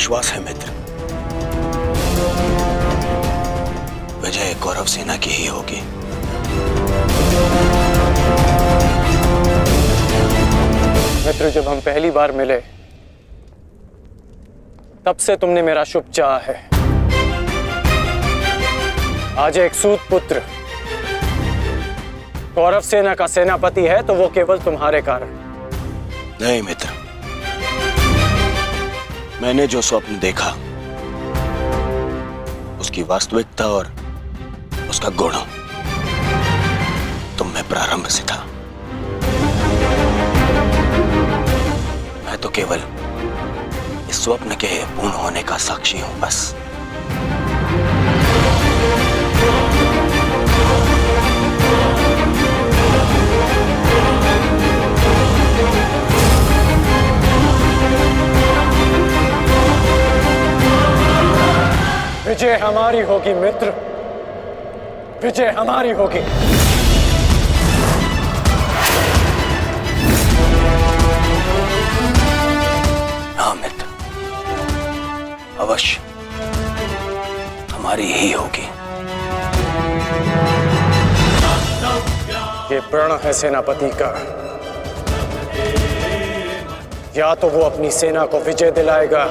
विश्वास है मित्र, विजय कौरव सेना की ही होगी। मित्र, जब हम पहली बार मिले तब से तुमने मेरा शुभ चाहा है। आज एक सूत पुत्र कौरव सेना का सेनापति है तो वो केवल तुम्हारे कारण। नहीं मित्र, मैंने जो स्वप्न देखा उसकी वास्तविकता और उसका गुण तुम में प्रारंभ से था। मैं तो केवल इस स्वप्न के पूर्ण होने का साक्षी हूं बस। विजय हमारी होगी मित्र, विजय हमारी होगी। हाँ मित्र, अवश्य हमारी ही होगी। ये प्रण है सेनापति का। या तो वो अपनी सेना को विजय दिलाएगा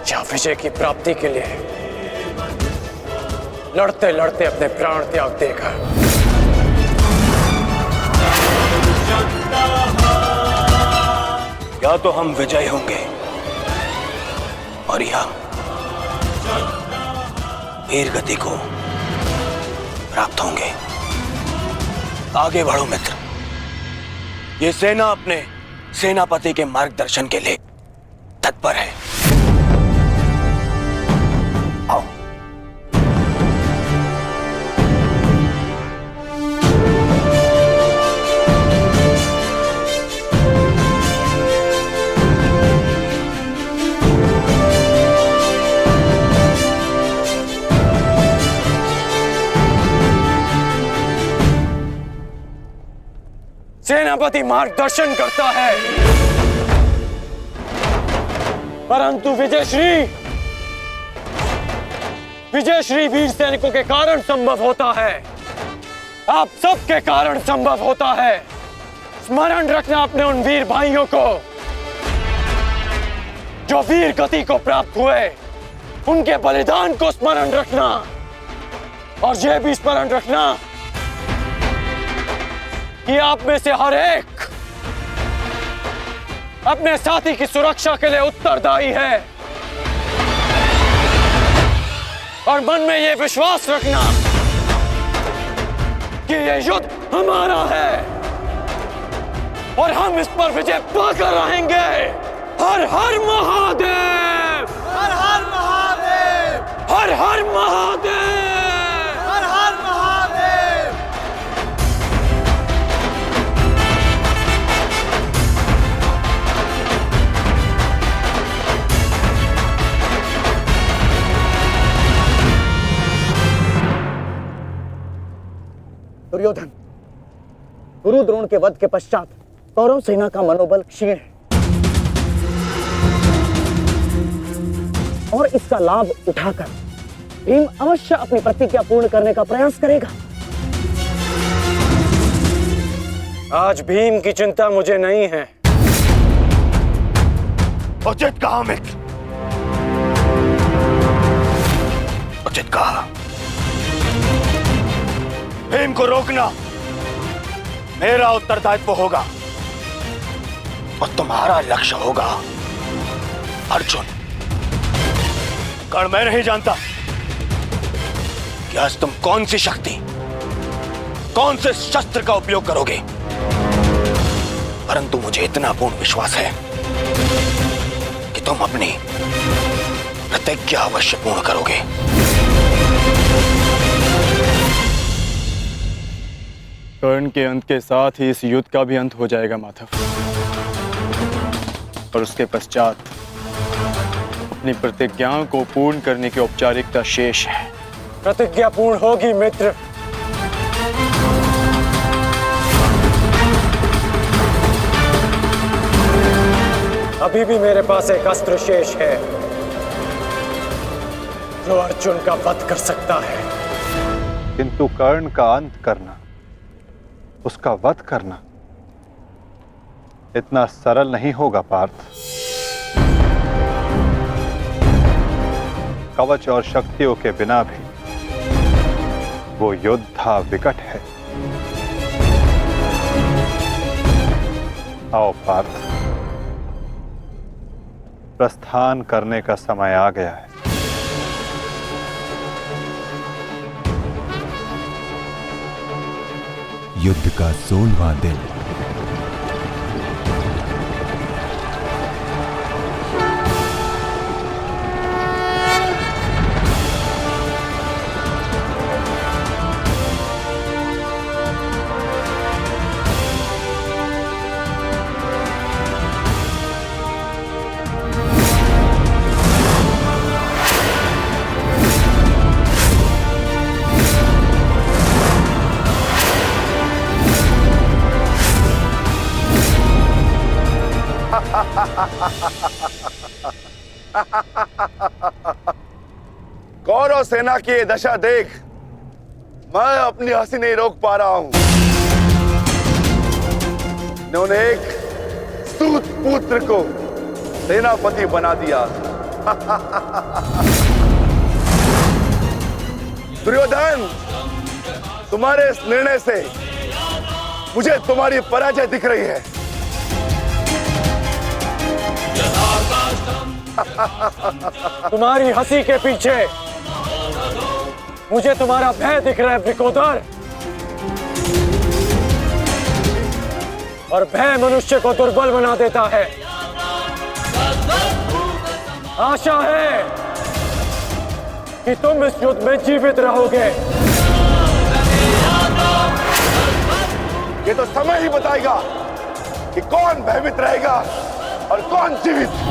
या विजय की प्राप्ति के लिए लड़ते लड़ते अपने प्राण त्याग देगा। या तो हम विजय होंगे और या वीर गति को प्राप्त होंगे। आगे बढ़ो मित्र, ये सेना अपने सेनापति के मार्गदर्शन के लिए तत्पर है। आओ। सेनापति मार्गदर्शन करता है परंतु विजयश्री वीर सैनिकों के कारण संभव होता है। आप सबके कारण संभव होता है। स्मरण रखना अपने उन वीर भाइयों को जो वीर गति को प्राप्त हुए, उनके बलिदान को स्मरण रखना और यह भी स्मरण रखना कि आप में से हर एक अपने साथी की सुरक्षा के लिए उत्तरदायी है। और मन में यह विश्वास रखना कि यह युद्ध हमारा है और हम इस पर विजय पाकर रहेंगे। हर हर महादेव, हर हर महादेव, हर हर महादेव, हर हर महादेव। दुर्योधन, गुरु द्रोण के वध के पश्चात कौरव सेना का मनोबल क्षीण है और इसका लाभ उठाकर भीम अवश्य अपनी प्रतिज्ञा पूर्ण करने का प्रयास करेगा। आज भीम की चिंता मुझे नहीं है। उचित कहा मित्र, उचित कहा। भीम को रोकना मेरा उत्तरदायित्व होगा और तुम्हारा लक्ष्य होगा अर्जुन। कारण मैं नहीं जानता कि आज तुम कौन सी शक्ति, कौन से शस्त्र का उपयोग करोगे, परंतु मुझे इतना पूर्ण विश्वास है कि तुम अपनी प्रतिज्ञा अवश्य पूर्ण करोगे। कर्ण के अंत के साथ ही इस युद्ध का भी अंत हो जाएगा माधव, और उसके पश्चात अपनी प्रतिज्ञाओं को पूर्ण करने की औपचारिकता शेष है। प्रतिज्ञा पूर्ण होगी मित्र। अभी भी मेरे पास एक अस्त्र शेष है जो अर्जुन का वध कर सकता है। किंतु कर्ण का अंत करना, उसका वध करना इतना सरल नहीं होगा पार्थ। कवच और शक्तियों के बिना भी वो योद्धा विकट है। आओ पार्थ, प्रस्थान करने का समय आ गया है। युद्ध का 16वां दिन। कौरव सेना की ये दशा देख मैं अपनी हंसी नहीं रोक पा रहा हूं। इन्होंने एक सूत पुत्र को सेनापति बना दिया। दुर्योधन, तुम्हारे इस निर्णय से मुझे तुम्हारी पराजय दिख रही है। तुम्हारी हंसी के पीछे मुझे तुम्हारा भय दिख रहा है वृकोदर, और भय मनुष्य को दुर्बल बना देता है। आशा है कि तुम इस युद्ध में जीवित रहोगे। ये तो समय ही बताएगा कि कौन भयभीत रहेगा और कौन जीवित।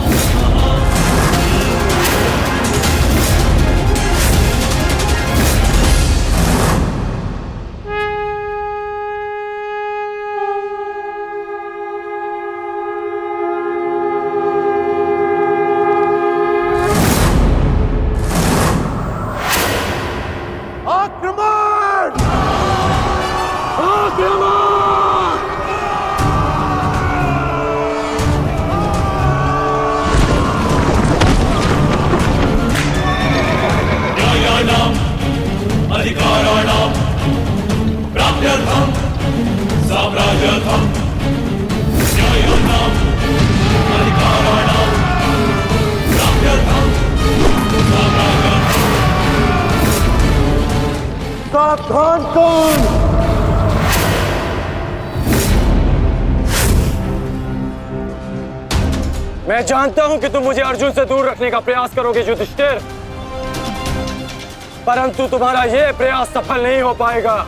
आक्रमण! अधिकाराणां प्राप्त्यर्थं साम्राज्यर्थं न्यायानां अधिकाराणां प्राप्त्यर्थं साम्राज्यर्थं। सावधान कौन? मैं जानता हूं कि तुम मुझे अर्जुन से दूर रखने का प्रयास करोगे युधिष्ठिर, परंतु तुम्हारा यह प्रयास सफल नहीं हो पाएगा।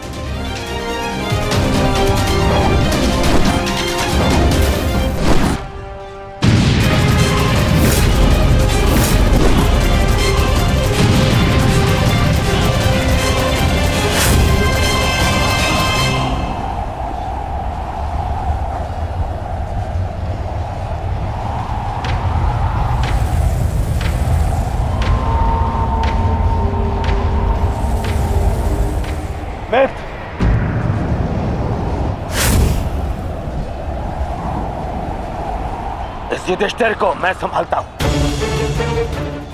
इस युधिष्ठिर को मैं संभालता हूं,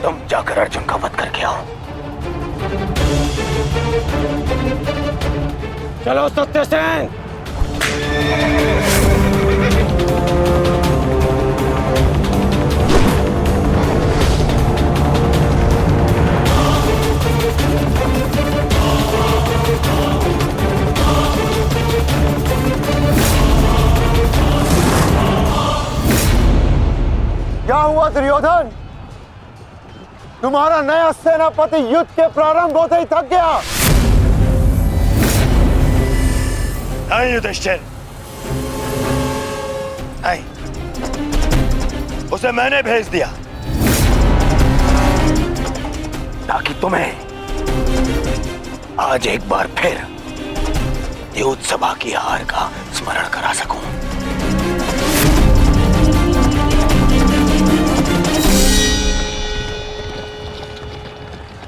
तुम जाकर अर्जुन का वध करके आओ। चलो सत्यसेन। क्या हुआ दुर्योधन? तुम्हारा नया सेनापति युद्ध के प्रारंभ होते ही थक गया। नहीं युधिष्ठिर, नहीं, उसे मैंने भेज दिया ताकि तुम्हें आज एक बार फिर युद्ध सभा की हार का स्मरण करा सकूं।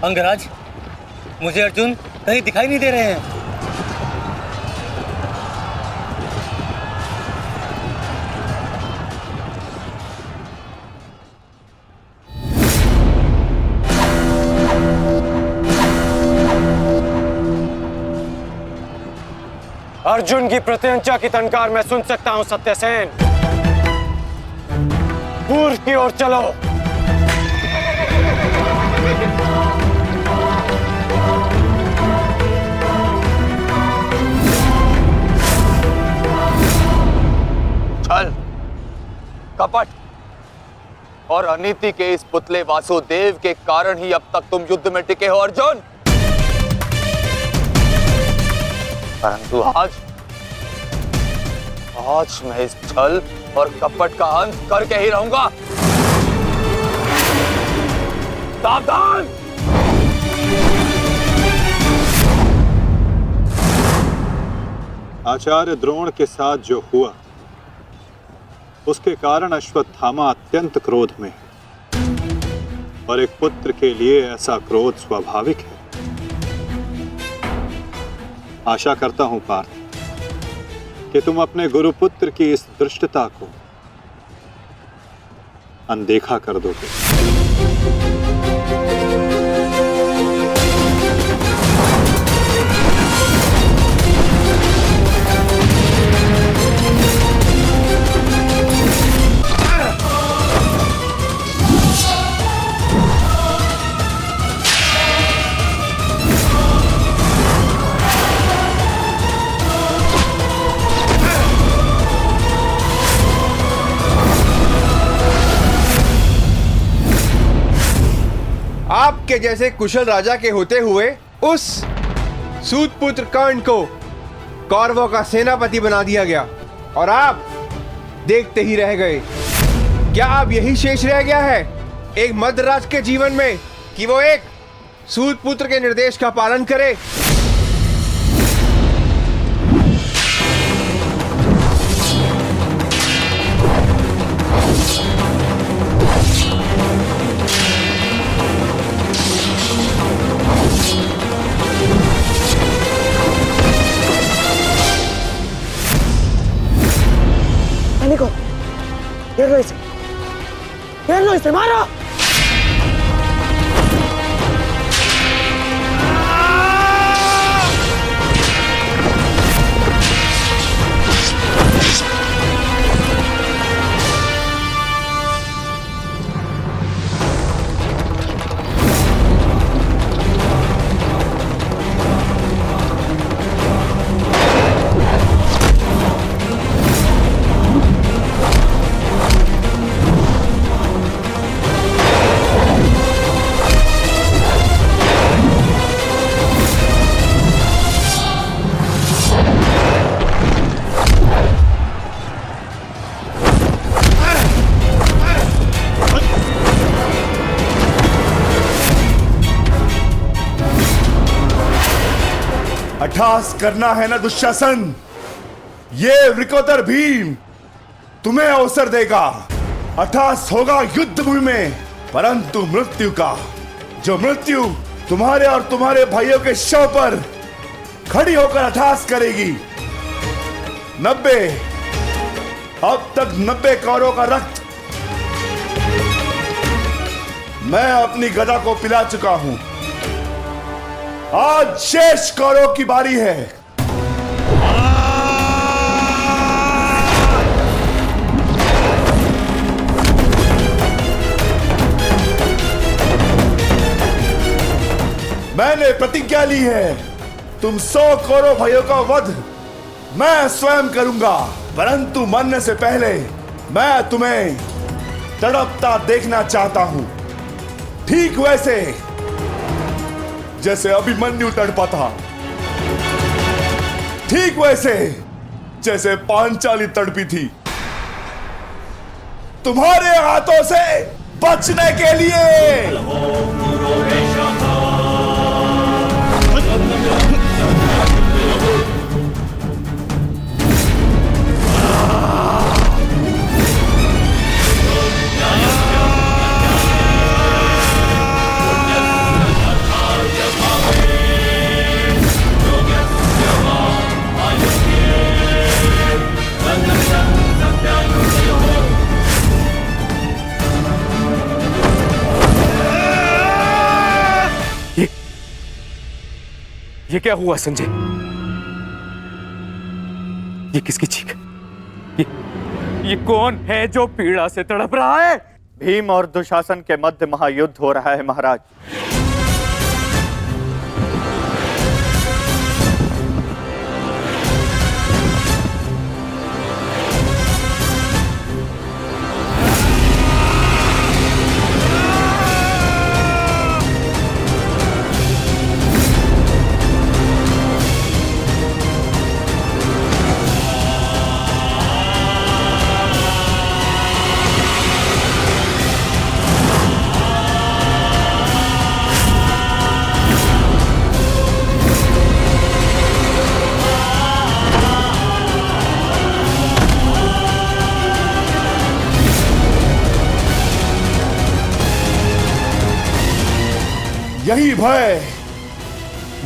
अंगराज, मुझे अर्जुन कहीं दिखाई नहीं दे रहे हैं। अर्जुन की प्रत्यंचा की टंकार मैं सुन सकता हूं सत्यसेन। पूर्व की ओर चलो। छल, कपट और अनीति के इस पुतले वासुदेव के कारण ही अब तक तुम युद्ध में टिके हो अर्जुन। परंतु आज मैं इस छल और कपट का अंत करके ही रहूंगा। सावधान! आचार्य द्रोण के साथ जो हुआ उसके कारण अश्वत्थामा अत्यंत क्रोध में है और एक पुत्र के लिए ऐसा क्रोध स्वाभाविक है। आशा करता हूं पार्थ कि तुम अपने गुरुपुत्र की इस दुष्टता को अनदेखा कर दोगे। आपके जैसे कुशल राजा के होते हुए उस सूत पुत्र कर्ण को कौरवों का सेनापति बना दिया गया और आप देखते ही रह गए। क्या अब यही शेष रह गया है एक मध्यराज के जीवन में कि वो एक सूत पुत्र के निर्देश का पालन करे? घेर लो इसे, मारो। अट्ठास करना है ना दुशासन, ये वृकोदर भीम तुम्हें अवसर देगा। अट्ठास होगा युद्ध भूमि में, परंतु मृत्यु का, जो मृत्यु तुम्हारे और तुम्हारे भाइयों के शव पर खड़ी होकर अट्ठास करेगी। 90 अब तक 90 कौरवों का रक्त मैं अपनी गदा को पिला चुका हूं। आज शेष कौरवों की बारी है। मैंने प्रतिज्ञा ली है, तुम 100 कौरव भाइयों का वध मैं स्वयं करूंगा, परंतु मरने से पहले मैं तुम्हें तड़पता देखना चाहता हूं, ठीक वैसे जैसे अभिमन्यु तड़पा था, ठीक वैसे जैसे पांचाली तड़पी थी। तुम्हारे हाथों से बचने के लिए। ये क्या हुआ संजय? ये किसकी चीख? ये कौन है जो पीड़ा से तड़प रहा है? भीम और दुशासन के मध्य महायुद्ध हो रहा है महाराज।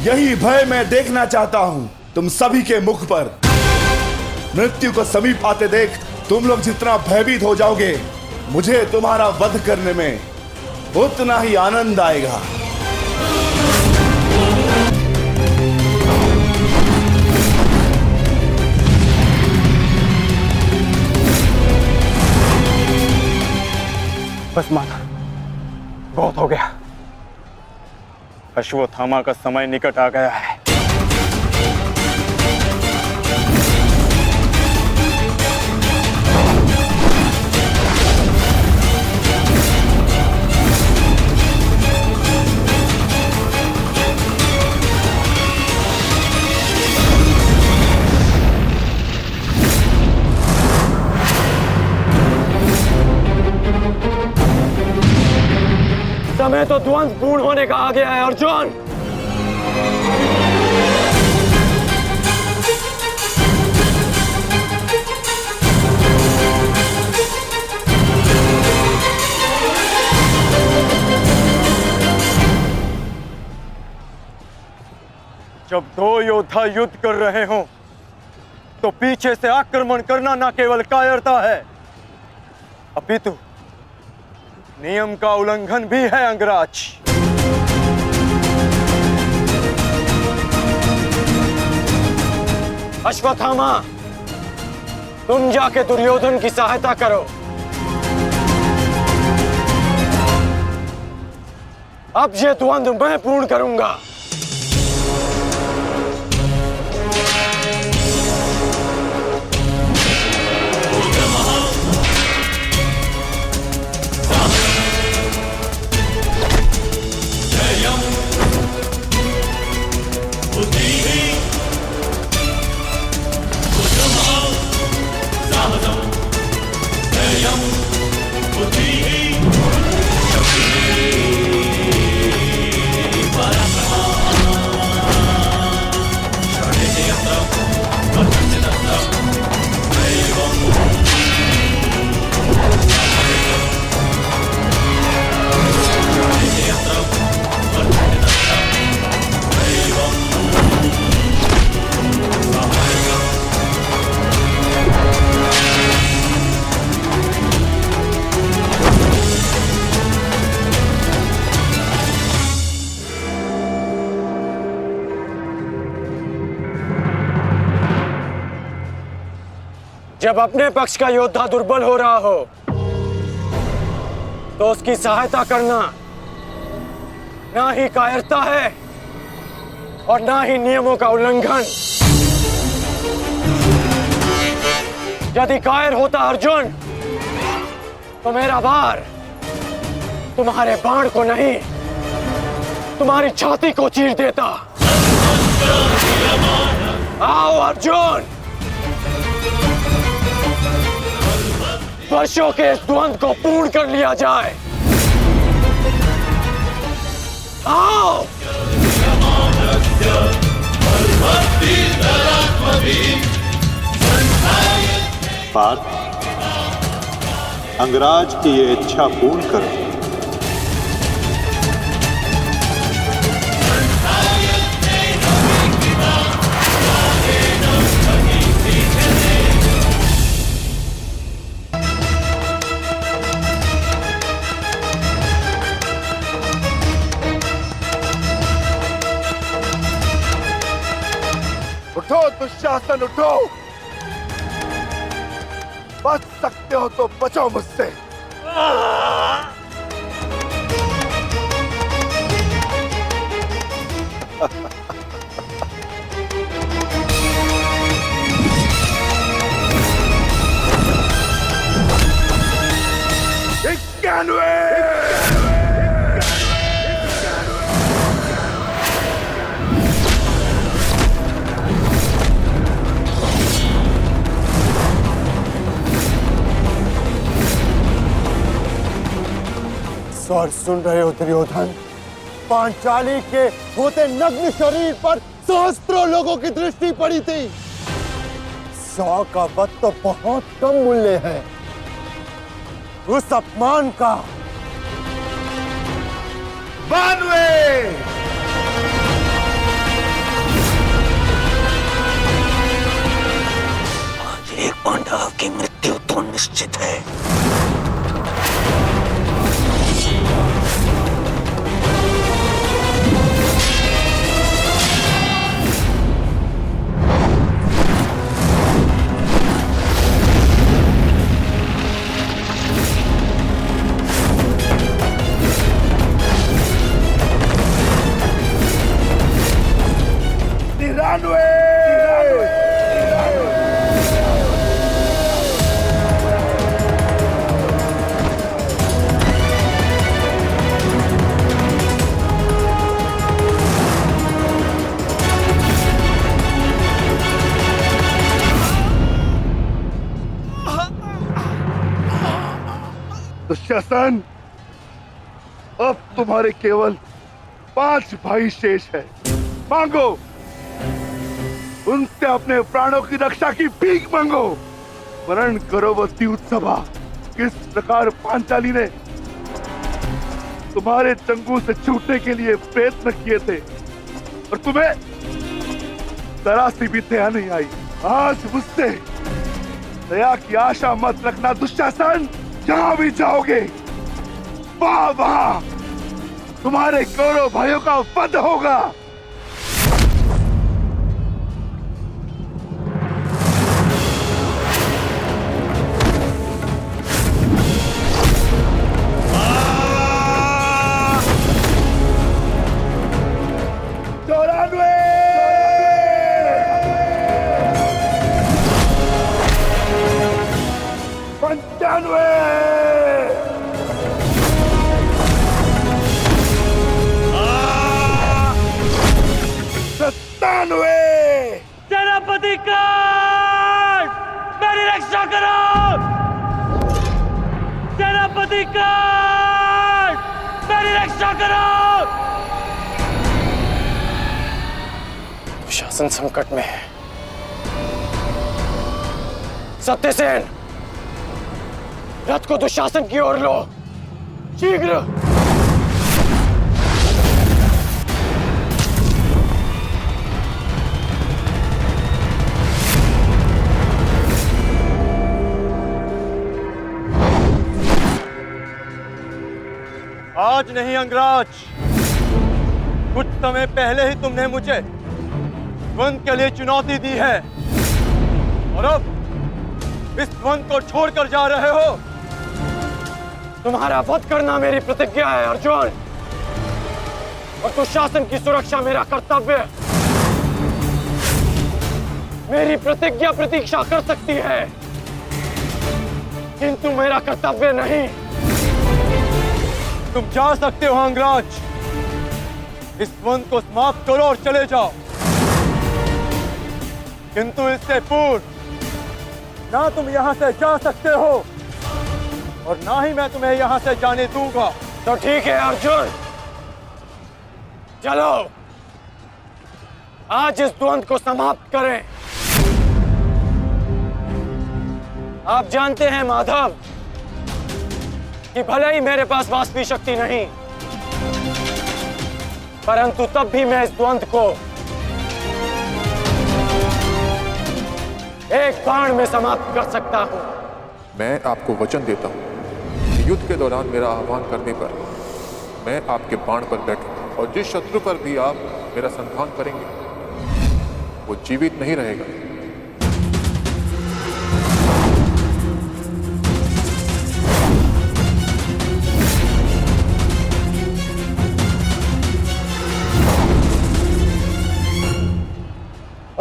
यही भय मैं देखना चाहता हूं तुम सभी के मुख पर। मृत्यु को समीप आते देख तुम लोग जितना भयभीत हो जाओगे, मुझे तुम्हारा वध करने में उतना ही आनंद आएगा। बस माना, बहुत हो गया। अश्वत्थामा का समय निकट आ गया है। समय तो द्वंद्व पूर्ण होने का आ गया है अर्जुन। जब दो योद्धा युद्ध कर रहे हों तो पीछे से आक्रमण करना न केवल कायरता है, अपितु नियम का उल्लंघन भी है अंगराज। अश्वत्थामा, तुम जाके दुर्योधन की सहायता करो। अब ये द्वंद्व मैं पूर्ण करूंगा। जब अपने पक्ष का योद्धा दुर्बल हो रहा हो तो उसकी सहायता करना ना ही कायरता है और ना ही नियमों का उल्लंघन। यदि कायर होता अर्जुन तो मेरा वार तुम्हारे बाण को नहीं, तुम्हारी छाती को चीर देता। आओ अर्जुन, वर्षों के इस द्वंद्व को पूर्ण कर लिया जाए। आओ। पार्थ, अंगराज की ये इच्छा पूर्ण करो। उठो दुशासन उठो, बच सकते हो तो बचो मुझसे। स्वर सुन रहे हो दुर्योधन? पांचाली के होते नग्न शरीर पर सहस्त्रों लोगों की दृष्टि पड़ी थी। 100 का वध तो बहुत कम मूल्य है उस अपमान का। बानवे आज एक पांडव की मृत्यु तो निश्चित है। दुशासन, अब तुम्हारे केवल 5 भाई शेष है। मांगो, उनसे अपने प्राणों की रक्षा की भीख मांगो। वर्णन करो वो द्यूतसभा, किस प्रकार पांचाली ने तुम्हारे चंगू से छूटने के लिए प्रयत्न किए थे और तुम्हें जरा सी भी दया नहीं आई। आज मुझसे दया की आशा मत रखना दुशासन। जहां भी जाओगे वहां तुम्हारे कौरव भाइयों का वध होगा। सेनापति काट, मेरी रक्षा करो। सेनापति काट, मेरी रक्षा करो। शासन संकट में है। सत्यसेन, रथ को दुशासन की ओर लो, शीघ्र। आज नहीं अंगराज, कुछ समय पहले ही तुमने मुझे द्वंद के लिए चुनौती दी है और अब इस द्वंद को छोड़कर जा रहे हो। तुम्हारा वध करना मेरी प्रतिज्ञा है अर्जुन, और दुशासन की सुरक्षा मेरा कर्तव्य है। मेरी प्रतिज्ञा प्रतीक्षा कर सकती है, किंतु मेरा कर्तव्य नहीं। तुम जा सकते हो अंगराज, इस द्वंद को समाप्त करो और चले जाओ, किंतु इससे पूर्व ना तुम यहां से जा सकते हो और ना ही मैं तुम्हें यहां से जाने दूंगा। तो ठीक है अर्जुन, चलो आज इस द्वंद को समाप्त करें। आप जानते हैं माधव कि भले ही मेरे पास वास्तविक शक्ति नहीं, परंतु तब भी मैं इस द्वंद को एक बाण में समाप्त कर सकता हूं। मैं आपको वचन देता हूं कि युद्ध के दौरान मेरा आह्वान करने पर मैं आपके बाण पर बैठूंगा और जिस शत्रु पर भी आप मेरा संधान करेंगे वो जीवित नहीं रहेगा।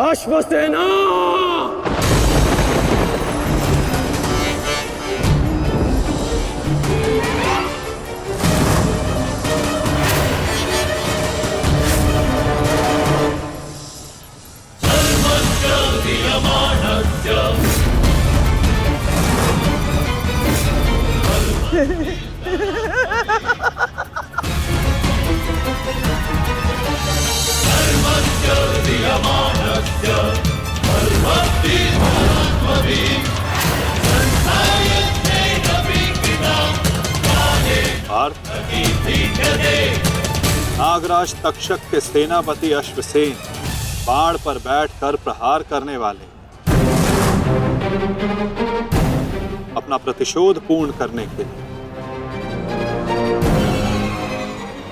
अश्वसेना! पार्थ, नागराज तक्षक के सेनापति अश्वसेन बाण पर बैठकर प्रहार करने वाले अपना प्रतिशोध पूर्ण करने के लिए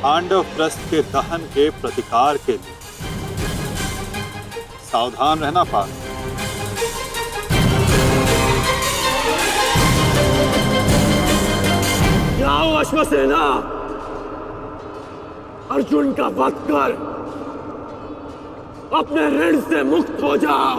पांडव प्रस्थ के दहन के प्रतिकार के लिए सावधान रहना पार्थ। जाओ अश्वसेना, अर्जुन का वध कर अपने ऋण से मुक्त हो जाओ।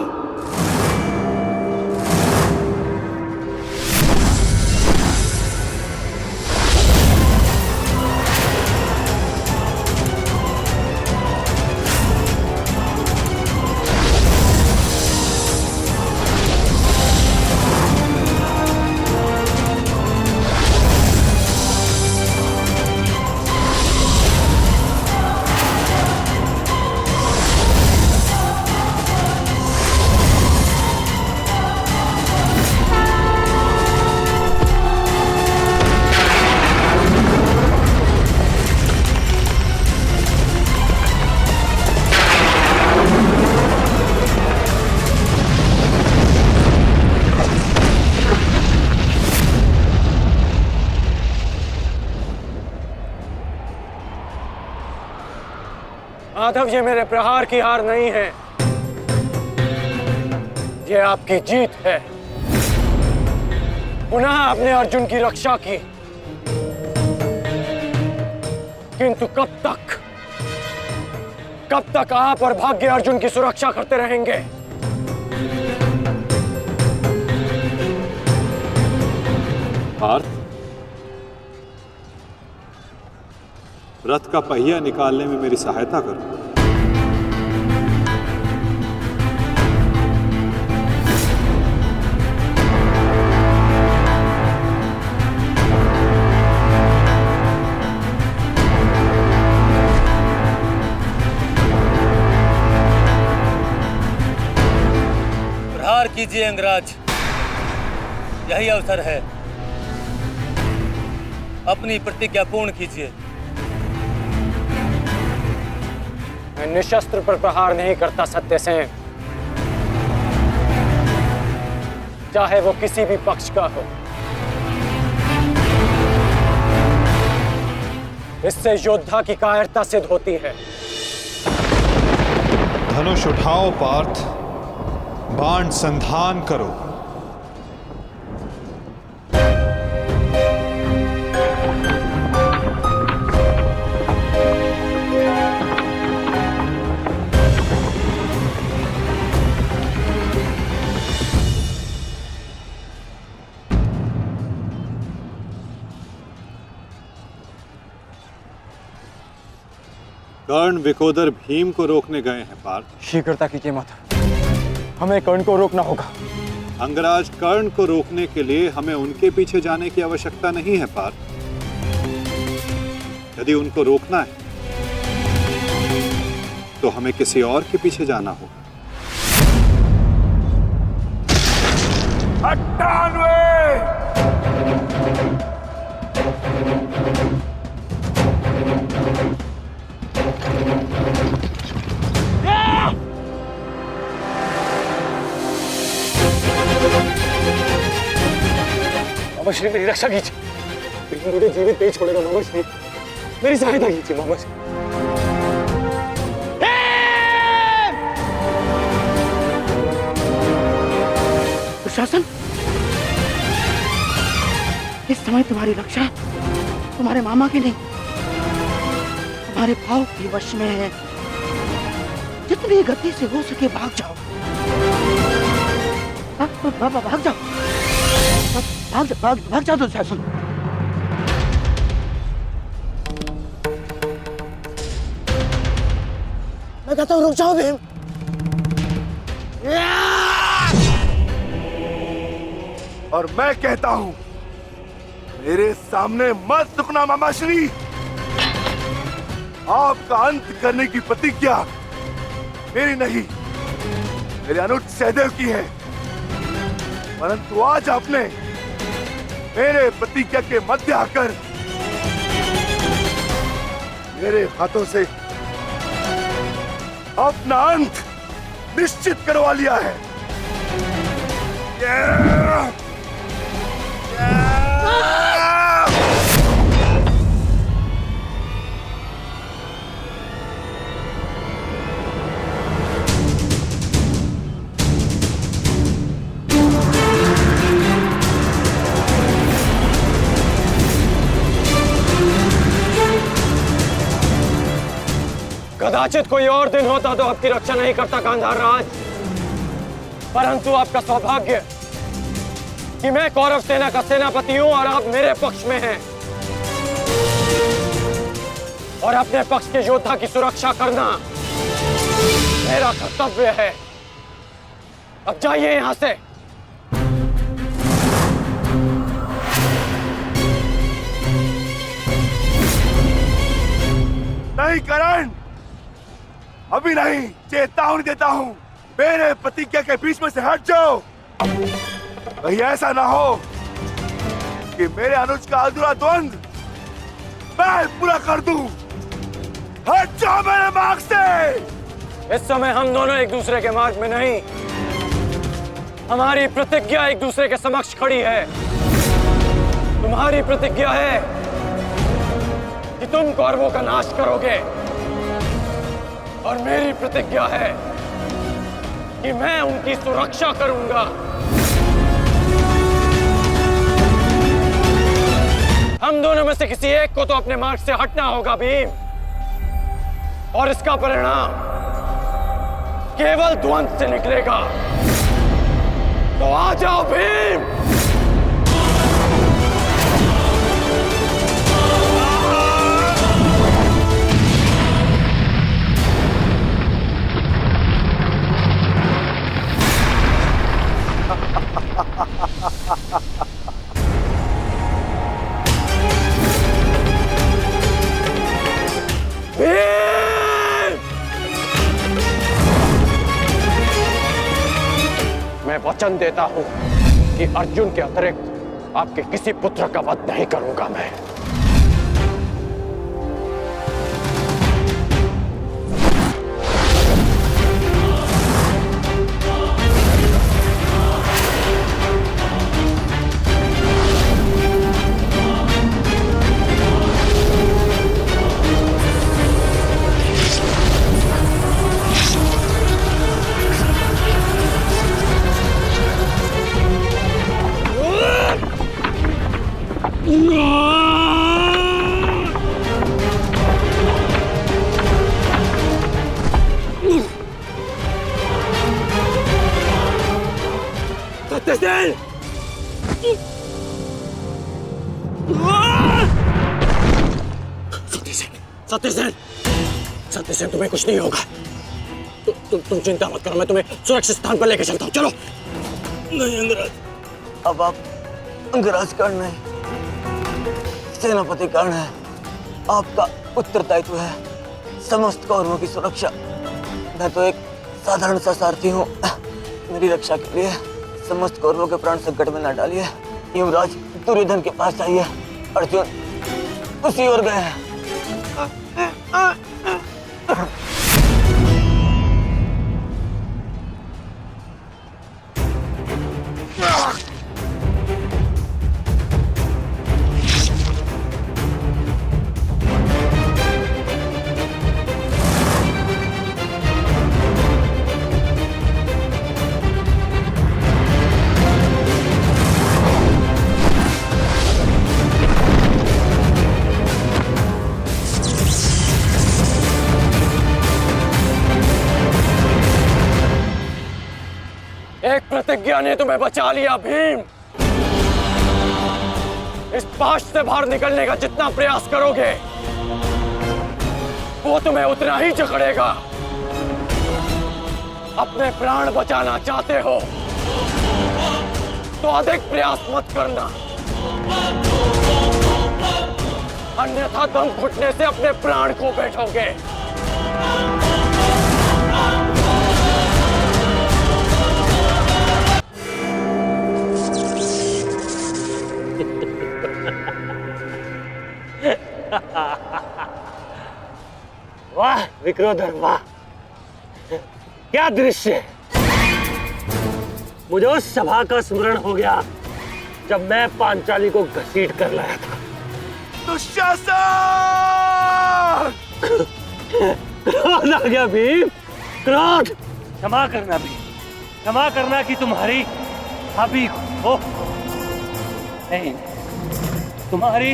माधव, ये मेरे प्रहार की हार नहीं है, ये आपकी जीत है। पुनः आपने अर्जुन की रक्षा की, किंतु कब तक आप और भाग्य अर्जुन की सुरक्षा करते रहेंगे? पार्थ, रथ का पहिया निकालने में मेरी सहायता करो। प्रहार कीजिए अंगराज, यही अवसर है। अपनी प्रतिज्ञा पूर्ण कीजिए। मैं निशस्त्र पर प्रहार नहीं करता सत्यसेन, चाहे वो किसी भी पक्ष का हो। इससे योद्धा की कायरता सिद्ध होती है। धनुष उठाओ पार्थ, बाण संधान करो। कर्ण विकोदर भीम को रोकने गए हैं पार्थ। शीघ्रता कीजिए माता, हमें कर्ण को रोकना होगा। अंगराज, कर्ण को रोकने के लिए हमें उनके पीछे जाने की आवश्यकता नहीं है पार्थ। यदि उनको रोकना है तो हमें किसी और के पीछे जाना होगा। 98! मामा श्री, मेरी रक्षा कीजिए, लेकिन मुझे जीवित नहीं छोड़ेगा। मामा श्री, मेरी सहायता कीजिए मामा श्री। समय तुम्हारी रक्षा तुम्हारे मामा की नहीं, तुम्हारे भाव के वश में है। जितनी गति से हो सके भाग जाओ, भाग जाओ, भाग जाओ दुशासन। मैं कहता हूँ रुक जाओ भीम। और मैं कहता हूं मेरे सामने मत रुकना मामाश्री। आपका अंत करने की प्रतिज्ञा मेरी नहीं, मेरे अनुज सहदेव की है। परंतु आज आपने मेरे प्रतिज्ञा के मध्य आकर मेरे हाथों से अपना अंत निश्चित करवा लिया है। कदाचित कोई और दिन होता तो आपकी रक्षा नहीं करता गांधार राज, परंतु आपका सौभाग्य कि मैं कौरव सेना का सेनापति हूं और आप मेरे पक्ष में हैं और अपने पक्ष के योद्धा की सुरक्षा करना मेरा कर्तव्य है। अब जाइए यहां से। नहीं करण, अभी नहीं, चेतावनी देता हूं, मेरे प्रतिज्ञा के बीच में से हट जाओ। कहीं ऐसा ना हो कि मेरे अनुज का अधूरा द्वंद मैं पूरा कर दूं। हट जाओ मेरे मार्ग से। इस समय हम दोनों एक दूसरे के मार्ग में नहीं, हमारी प्रतिज्ञा एक दूसरे के समक्ष खड़ी है। तुम्हारी प्रतिज्ञा है कि तुम कौरवों का नाश करोगे और मेरी प्रतिज्ञा है कि मैं उनकी सुरक्षा करूंगा। हम दोनों में से किसी एक को तो अपने मार्ग से हटना होगा भीम, और इसका परिणाम केवल द्वंद से निकलेगा। तो आ जाओ भीम। मैं वचन देता हूं कि अर्जुन के अतिरिक्त आपके किसी पुत्र का वध नहीं करूंगा मैं। सत्यसेन, तुम्हें कुछ नहीं होगा। तुम चिंता मत करो, मैं तुम्हें सुरक्षित स्थान पर लेकर चलता हूँ। चलो। नहीं अंगराज, अब आप अंगराज कर्ण नहीं, सेनापति कर्ण है। आपका उत्तरदायित्व है समस्त कौरवों की सुरक्षा। मैं तो एक साधारण सा सारथी हूँ। मेरी रक्षा के लिए समस्त कौरवों के प्राण संकट में न डालिए। युवराज दुर्योधन के पास जाइए, अर्जुन उसी ओर गए हैं। एक प्रतिज्ञा ने तुम्हें बचा लिया भीम। इस पाश से बाहर निकलने का जितना प्रयास करोगे वो तुम्हें उतना ही जकड़ेगा। अपने प्राण बचाना चाहते हो तो अधिक प्रयास मत करना, अन्यथा दम घुटने से अपने प्राण खो बैठोगे। वाह विक्रोधर वाह, क्या दृश्य! मुझे उस सभा का स्मरण हो गया जब मैं पांचाली को घसीट कर लाया था। दुशासन! क्रोध आ गया भीम, क्रोध! क्षमा करना भीम, क्षमा करना कि तुम्हारी भाभी को नहीं, तुम्हारी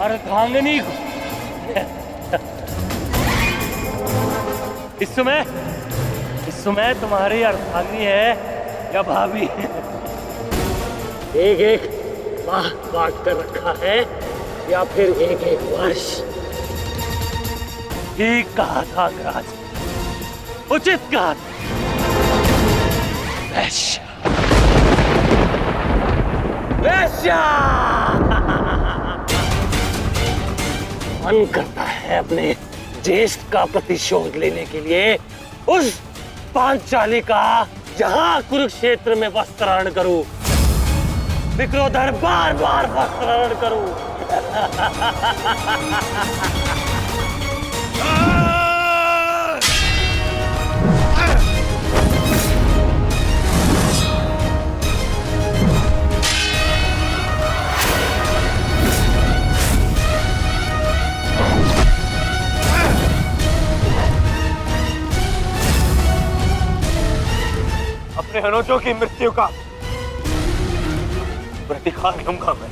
अर्धांगिनी को। इस समय तुम्हारी अर्धांगिनी है या भाभी? एक एक माह काट कर रखा है या फिर एक एक वर्ष? ठीक कहा था अंगराज, उचित कहा था। वैश्या, वैश्या! मन करता है अपने ज्येष्ठ का प्रतिशोध लेने के लिए उस पांचाली का जहां कुरुक्षेत्र में वस्त्राहरण करूं, विक्रोधर बार बार वस्त्राहरण करूं। अपने अनुजों की मृत्यु का प्रतिकार लूंगा मैं।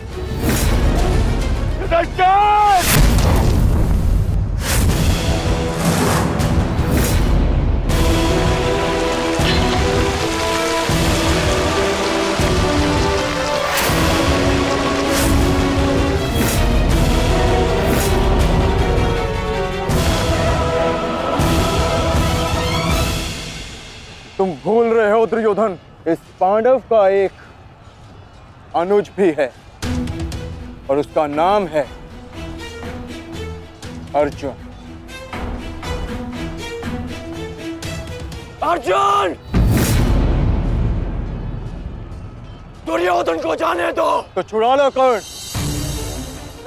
तुम भूल रहे हो दुर्योधन, इस पांडव का एक अनुज भी है और उसका नाम है अर्जुन। अर्जुन! दुर्योधन को जाने दो। तो छुड़ा लो कर्ण।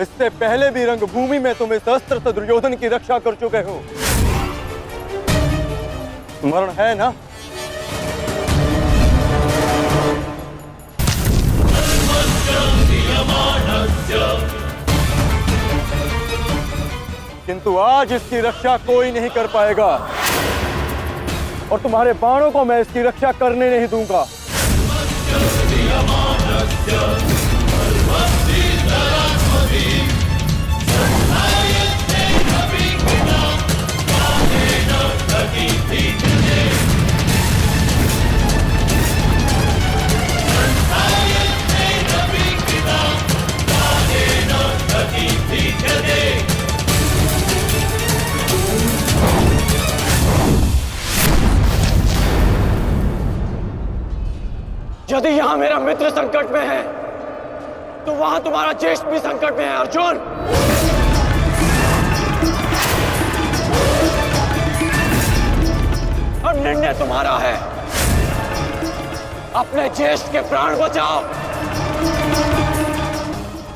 इससे पहले भी रंगभूमि में तुम इस अस्त्र से दुर्योधन की रक्षा कर चुके हो, स्मरण है ना? किंतु आज इसकी रक्षा कोई नहीं कर पाएगा और तुम्हारे बाणों को मैं इसकी रक्षा करने नहीं दूंगा। यदि यहां मेरा मित्र संकट में है तो वहां तुम्हारा ज्येष्ठ भी संकट में है अर्जुन। अब निर्णय तुम्हारा है, अपने ज्येष्ठ के प्राण बचाओ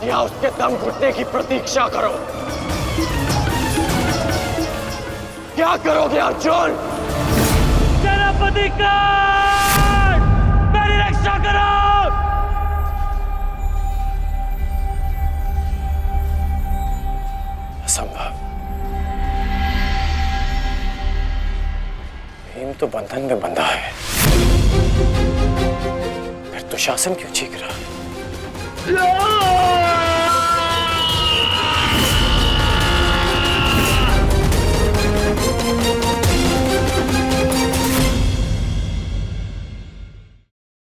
या उसके दम घुटने की प्रतीक्षा करो। क्या करोगे अर्जुन? सेनापति का मेरी रक्षा करो। असंभव। भीम तो बंधन में बंधा है, फिर दुशासन क्यों चीख रहा है?